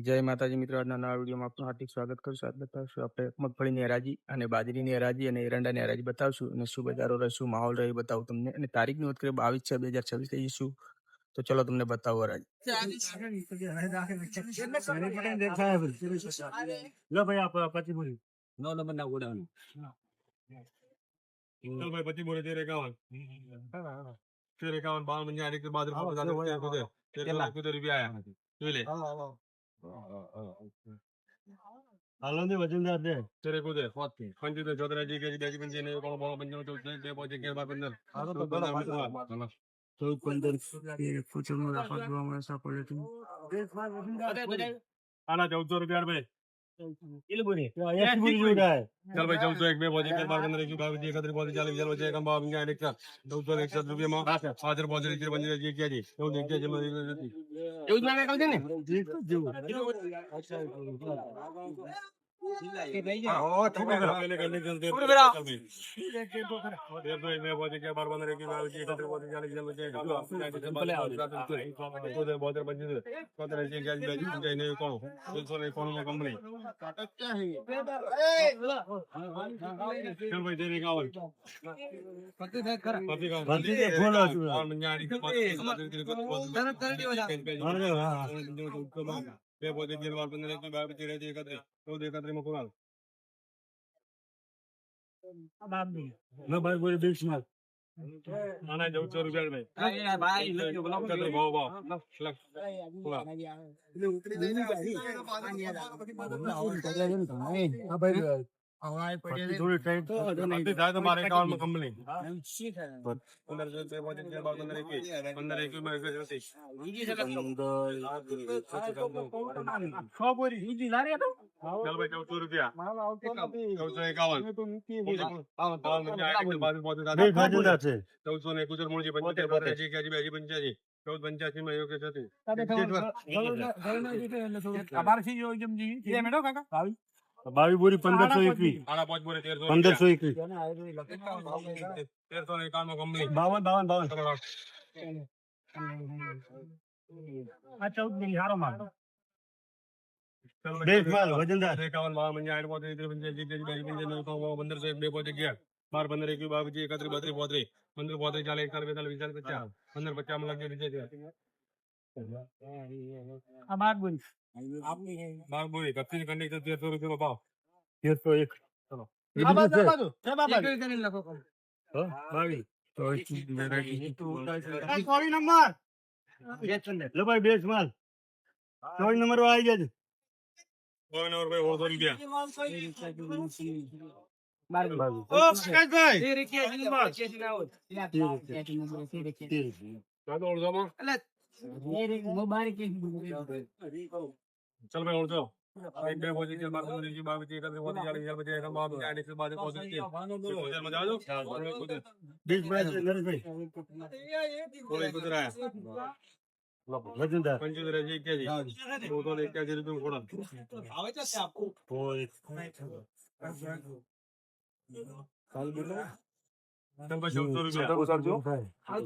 જય માતાજી મિત્રો, આજના નવા વિડીયોમાં આપનું હાર્દિક સ્વાગત કરું છું. આજ બતાવશું આપણે મગફળીની હરાજી અને બાજરીની હરાજી અને એરંડાની હરાજી બતાવશું અને શું બજારો રહે, શું માહોલ રહે બતાવું તમને. અને તારીખની વાત કરીએ 22/6/2026 થઈ જઈશું. તો ચલો તમને બતાવો હરાજી. चल भाई 25 बोले 1351 1351 52 मंजा आने के बाद रुपया आया ले हालो ने वजनदार दे तेरे को दे 55 14 जी के जी पंजी ने कोण बोल 55 14 दे पहुंचे के बाद 15 हां तो 15 14 कुछ में राफत हुआ मैं सब पड़े तुम आना 1400 रुपया भाई चल भाई 1401 में बोझे के बार बंदर की बात जी खतरे बोझे 40 जल बजे कम बाब इंगा एक 1461 रुपया में हाजिर बोझे जी बंदर जी क्या जी तो देख के जमा એવું જ લાગે કહું છે ને બે પોતે જે વાર 15 की बात तेरे जे एकत्र तो एकत्र में कोण ना भाई बोले 20 माल आना 1400 रुपया भाई ए भाई लग भाव भाव लग पूरा એટલે ઉતરી જઈને હા ભાઈ હવાઈ પડી થોડી ટાઈટ તો નહીં જાય તો મારે એકાઉન્ટ માં કંપની 1500 રૂપિયા બોલે જે બાર 15 21 માં એક હતી સો બોરી ઈજી લારે તો चल भाई 1400 रुपया 1451 22 बोरी 1521 आना 5 बोरी 1321 1351 में कंपनी 52 આ 14 ની હારો માલ देख माल वजनदार 51 बाव मंजा 8 पोते 53 जी जी 15 2 पोते ગયા 12 15 21 22 31 32 33 15 40 41 42 50 50 में लग गए આ બાગ બોલી આપની है बाग बोली कच्ची कंडी तो 1300 रुपए में भाव 1301 चलो આ બાજુ છે બાબા એક કરીને લખો હો બાવી તો મેરા કી કોરી નંબર લે ભાઈ બેસ માલ 24 નંબર આવી જાય કોઈ નંબર ભાઈ ઓળખો રૂપિયા ઓ પ્રકાશ ભાઈ તે રૂપિયા ની બાત કેસી ના હોય ચાલો ઓળખો માં એટલે એ મોબાઈલ કે चल भाई ओळखो एक बे बोजी के मार जी बाबी जी का बोजी जाली जल बजे का बाब जाने से बाद बोजी के बोजी में जाओ 20 मैच नरेश भाई बोले कुछ रहा है वजनदार 75 जी के जी वो तो लेके जी तुम थोड़ा आवे तो से आपको बोल साल बोलो तब 1400 रुपया समझो हां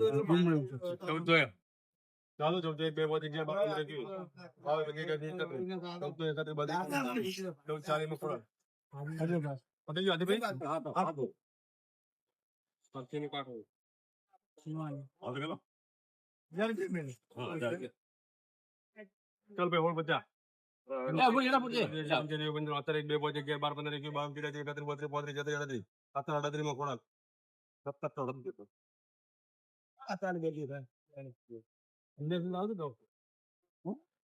तो ચાલો જો એક બે બોધી જે બાકી રહી ગયું આવે બગી કે દીક તો એકત્ર બધી તો 40 માં ફોડ અરે બસ પતે જો આદે ભાઈ હા તો પત્તી ની કાટો સીવાની આવે ગયો જલ્દી દે મેને હા જાકે ચલ ભાઈ હોળ બચ્ચા એ બોલ એના પૂછે જામ જે બંદર અત્યારે એક બે બોધી 11 12 15 21 22 23 31 32 33 34 38 માં કોણ 70 તો રમ દેતો આ તાને બેજી ભાઈ अंदर से लाओ तो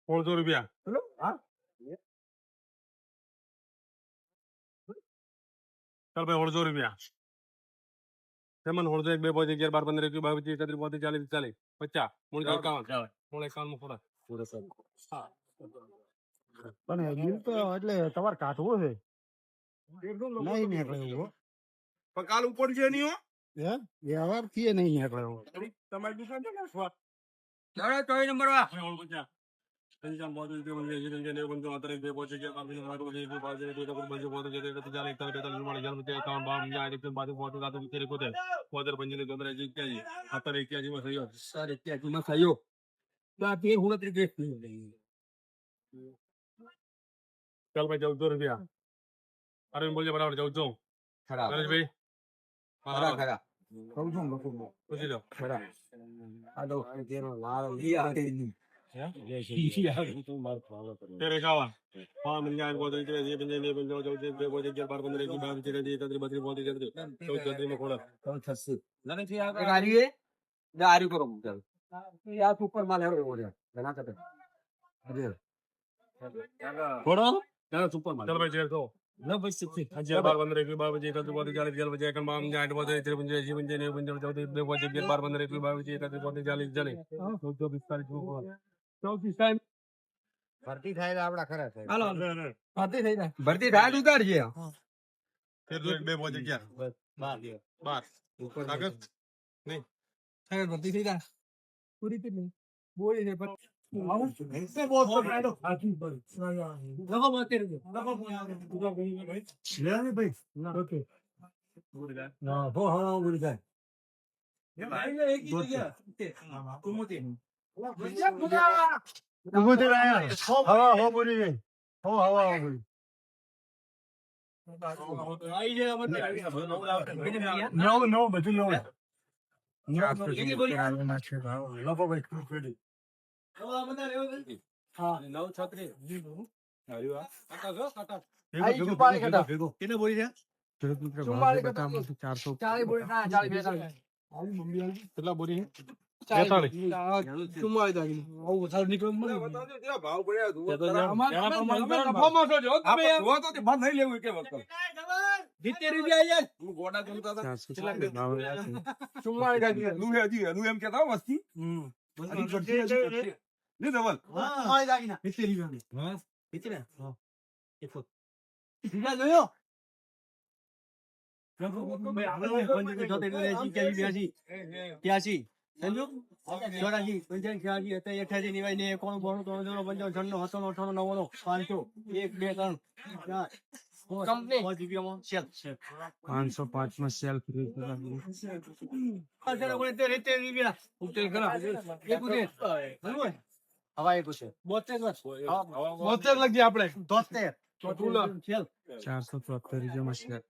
400 रुपया हेलो हाँ चल भाई 400 रुपया सेमन 400 एक बे पहुंचे 11 12 15 21 22 23 34 40 50 51 में फोड़ा पूरा सब हाँ પણ બિલ તો એટલે તમાર કાઢવો છે નહીં નીકળ્યો પણ કાલ ઉપર છે નહીં હો હે વ્યવહાર થી નહીં નીકળ્યો તમારી દુકાન છે ને ચાલો 24 નંબર વા ઓળ બચ્ચા पंजाब बहुत के बंदे जिनके ने बंदे आते हैं पहुंचे के काफी मारो के बात है तो बंदे बहुत जगह तो जाले एक तरह बेतल मार जान में काम बाम या एक बात बहुत का तो तेरे को दे पोदर बंदे ने दोनों जी क्या जी आता रे क्या जी में सही हो सारे क्या जी में सही हो तो आप ये हुन तरीके नहीं ચાલ ભાઈ 1400 રૂપિયા અરવિંદ બોલજે બરાબર 1400 નરેશભાઈ ખરા ખરા પૂછી લો तेरे कावा हाँ मिल जाए बहुत अच्छे ये बंदे ने बंदे जो जे बहुत अच्छे बार बंदे की बात चले दी तदरी बदरी बहुत अच्छे तो जल्दी में खोला तो 86 नहीं थी आ रही है जा आ रही करो चल यार ऊपर माल है हो रहा बना कर अरे थोड़ा चलो सुपर माल चल भाई जेल तो ना भाई सिक्स अजय बार बंदे की बात बजे तदरी बहुत अच्छे जल बजे कर माम जाए बहुत अच्छे बंदे जी बंदे ने बंदे जो दे बहुत अच्छे बार बंदे की बात बजे तदरी बहुत अच्छे जले तो 24 जो 24 टाइम ભરતી થાય તો આપડા ખરા થાય હાલો ભરતી થઈ જાય ભરતી થાય તો ઉતારજે ફેર તો 2 પહોંચે ક્યાં 12 ઉપર કાગળ નહીં સાગર ભરતી થઈ જાય પૂરી થઈ નહીં બોલી છે પણ આવું એસે બહુ પકડાડો આખી પર લગો માતે રે લગો ભાઈ લે ને ભાઈ ઓકે બોલી જાય ના હો હા બોલી જાય એ ભાઈ એક ही गया कुमुते कुमुते आया हवा हो बोली गई हो हवा हो बोली आई जे मत नो नो બધું નો કેટલી બોલી ના છે લોકો ભાઈ ક્રેડિટ હવા બધા રેવો હા 936 આવ્યો કાકા જો કાકા આઈ ચુપાળી કાકા કેને બોલી છે ચુપાળી કાકા 400 40 બોલી ના 40 42 આવી મમ્મી આવી કેટલા બોલી છે 42 ચુમ્માળી દાગી આવું સારું નીકળો મને બતાવજો કેવા ભાવ પડ્યા અમારા નફામાં છો જો તમે જો તો તે બંધ નહીં લેવું કે વખત 70 રૂપિયા યાર હું ગોડા ગમતા હતા કેટલા ભાવ ચુમ્માળી દાગી નું હજી એમ કહેતા વસ્તી હજી ઘટતી ને ડબલ હા ચુમ્માળી દાગી ના 70 રૂપિયા હા 70 હા 100 બીજા જોયો સમજો 84 85 88 નિવાય ને 91 92 95 96 97 98 99 500 1 2 3 4 કંપની 5 રૂપિયામાં સેલ 505 માં સેલ ફ્રી રૂપિયા ઉતર કરા હવા એક છે 72 લગી આપણે 73 473 રૂપિયામાં શેર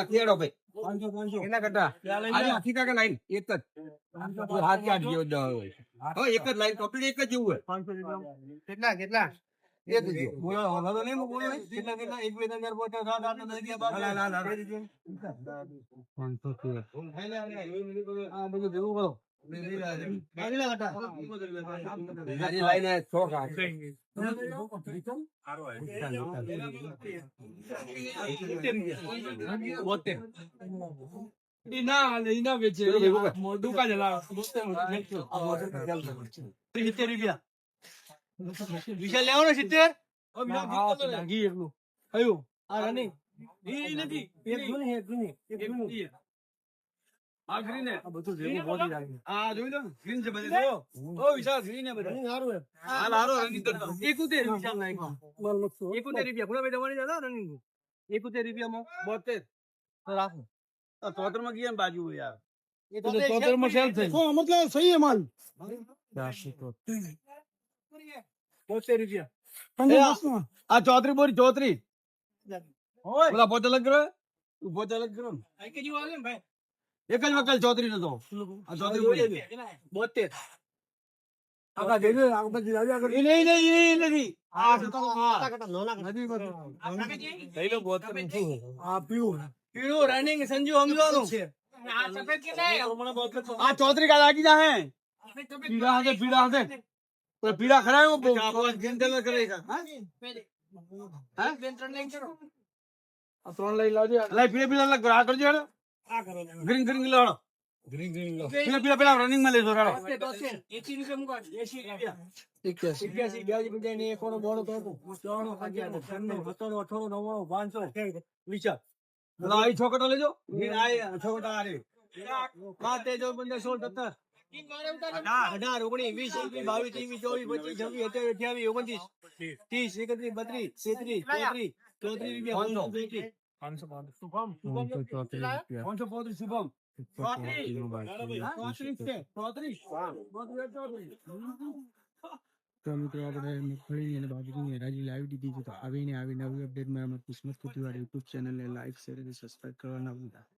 કેડો ભાઈ 500 એના કરતા આજે આખી કાકા લાઈન એક જ હાથ કાઢ ગયો હો એક જ લાઈન કમ્પ્લીટ એક જ જેવું હોય 500 રૂપિયા કેટલા એક જ બોલો હવે તો નહીં બોલો કેટલા એક બે હજાર બોટો રાત રાત દઈ ગયા બાર ના 500 આ બધું દેવું બોલો વિશાલ લેવાનો 70 આ ગ્રીન હે બધું જેવું બોડી લાગે આ જોઈ લો ગ્રીન છે બધે જો ઓ વિશાલ ગ્રીન હે બધું હારું હે હાલ હારો રનિંગ કરતો 71 વિશાલ લાઈક 71 રૂપિયા પૂરા બે દવાની દાદા રનિંગ 71 રૂપિયામાં 72 તો રાખો આ 74 માં ગયા બાજુ યાર એ તો 74 માં સેલ થઈ ઓ મતલબ સહી હે માલ 473 રૂપિયા આ 34 બોરી 34 ઓય બોલા પોતે લગ રહ્યો તું પોતે લગ રહ્યો આ કે જીવ આલે ભાઈ એક જ વકલ 34 નતો આ 34 72 આકા દેજો આ બધી આવી આગળ નહીં નથી આ તો કાકા નોના નદી માં લઈ લો 72 આ પીળું રનિંગ સંજુ સમજવાનું છે આ સફેદ કે નહીં આ 34 કા લાગી જા હે પીળા હાથે તો પીળા ખરાયો ગ્રીન કલર કરેગા હા બેન્ટર નહીં કરો આ ત્રણ લઈ લાવજો લઈ પીળા લગ આ કરજો હેડો આ કરો ગ્રીન લાડો ગ્રીન લો પીળા રનિંગ માં લેજો રાડો 80 રૂપિયા મુકા 80 રૂપિયા 81 ગાડી બજાય ને એકોનો બોળો તો 94 500 વિચાર લાઈ છોકટો લેજો આ છોકટા આરે માતે જો બંદે 16 17 18 19 20 21 22 23 24 25 28 29 30 31 32 33 શુભમ 535 શુભમ 34 તો મિત્રો આપણે મગફળીની અને બાજરીની હરાજી લાવી દીધી છે. તો આવીને આવી નવી અપડેટ મેળવવા માટે કિસ્મત ખેતીવાડી યુટ્યુબ ચેનલને લાઈક શેર અને સબસ્ક્રાઈબ કરવાના ભૂલતા.